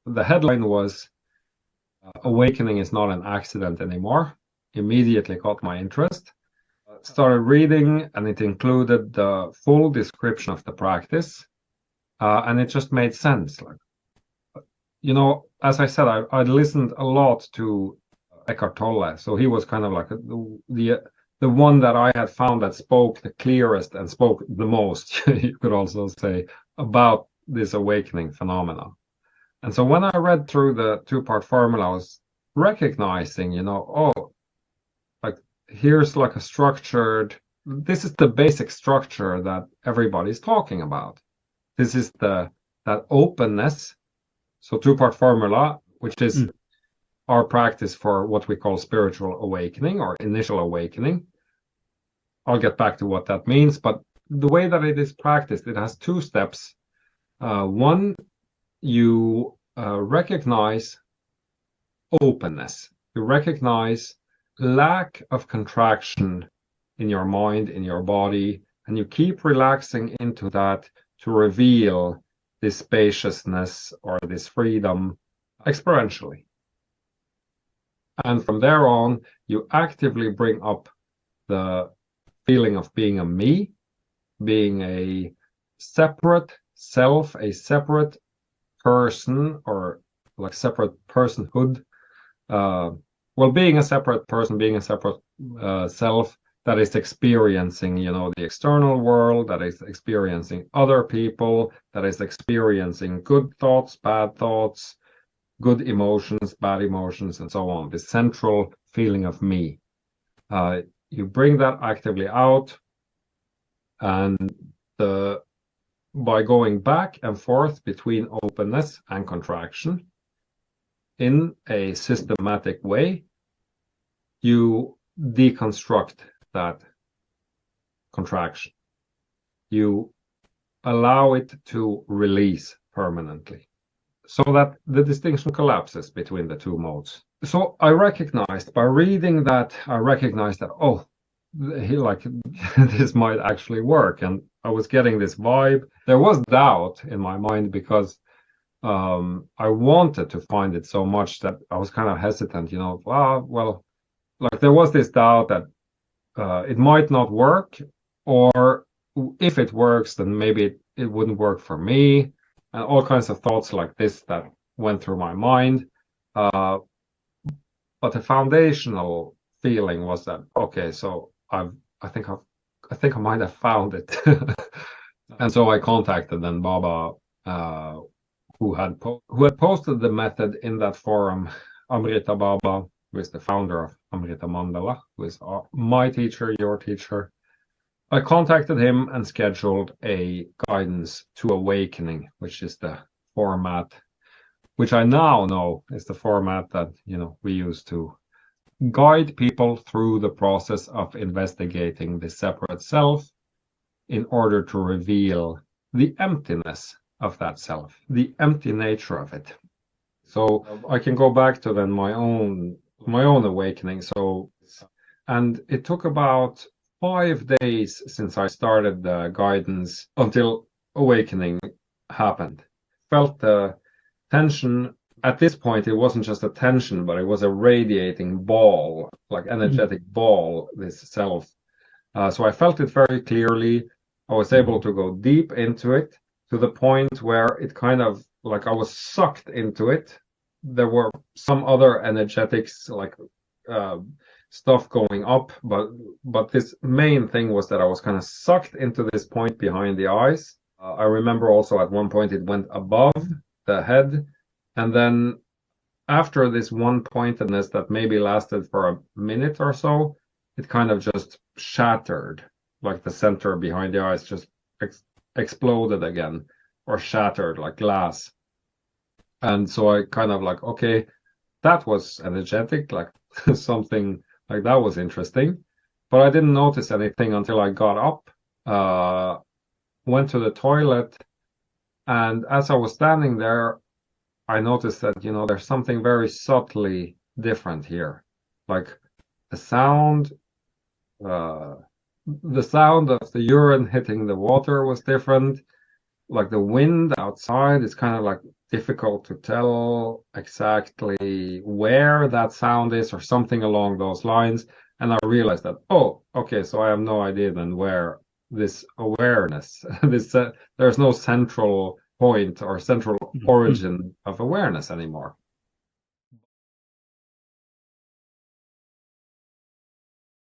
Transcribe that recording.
the headline was Awakening is not an accident anymore. Immediately caught my interest. Started reading, and it included the full description of the practice, and it just made sense. Like, as I said, I listened a lot to Eckhart Tolle, so he was kind of like the one that I had found that spoke the clearest and spoke the most, you could also say, about this awakening phenomena. And so when I read through the two-part formula, I was recognizing, like here's like a structured, this is the basic structure that everybody's talking about. This is that openness. So two-part formula, which is our practice for what we call spiritual awakening or initial awakening. I'll get back to what that means, but the way that it is practiced, it has two steps. One, you recognize openness. You recognize lack of contraction in your mind, in your body, and you keep relaxing into that to reveal this spaciousness or this freedom experientially. And from there on, you actively bring up the feeling of being a me, being a separate self, a separate person, or like separate personhood. Being a separate person, being a separate self that is experiencing, the external world, that is experiencing other people, that is experiencing good thoughts, bad thoughts, good emotions, bad emotions, and so on. This central feeling of me. You bring that actively out, and by going back and forth between openness and contraction in a systematic way, you deconstruct that contraction. You allow it to release permanently, so that the distinction collapses between the two modes. So I recognized, by reading that, oh, this might actually work. And I was getting this vibe. There was doubt in my mind because I wanted to find it so much that I was kind of hesitant, like there was this doubt that it might not work, or if it works, then maybe it wouldn't work for me, and all kinds of thoughts like this that went through my mind. But the foundational feeling was that, okay, so I think I might have found it. And so I contacted then Baba, who had posted the method in that forum, Amrita Baba, who is the founder of Amrita Mandala, who is my teacher, your teacher. I contacted him and scheduled a guidance to awakening, which is the format, which I now know is the format that we use to guide people through the process of investigating the separate self in order to reveal the emptiness of that self, the empty nature of it. So I can go back to then my own awakening. And it took about 5 days since I started the guidance until awakening happened. Felt the tension. At this point, it wasn't just a tension, but it was a radiating ball, like energetic ball, this self. So I felt it very clearly. I was able to go deep into it to the point where it kind of like I was sucked into it. There were some other energetics, like stuff going up, but this main thing was that I was kind of sucked into this point behind the eyes. I remember also at one point it went above the head, and then after this one pointedness that maybe lasted for a minute or so, it kind of just shattered, like the center behind the eyes just exploded again, or shattered like glass. And so I kind of like, okay, that was energetic, like something like that was interesting. But I didn't notice anything until I got up, went to the toilet, and as I was standing there, I noticed that, there's something very subtly different here. Like the sound of the urine hitting the water was different. Like the wind outside is kind of like difficult to tell exactly where that sound is or something along those lines. And I realized that, oh, okay, so I have no idea then where this awareness, there's no central point or central origin of awareness anymore.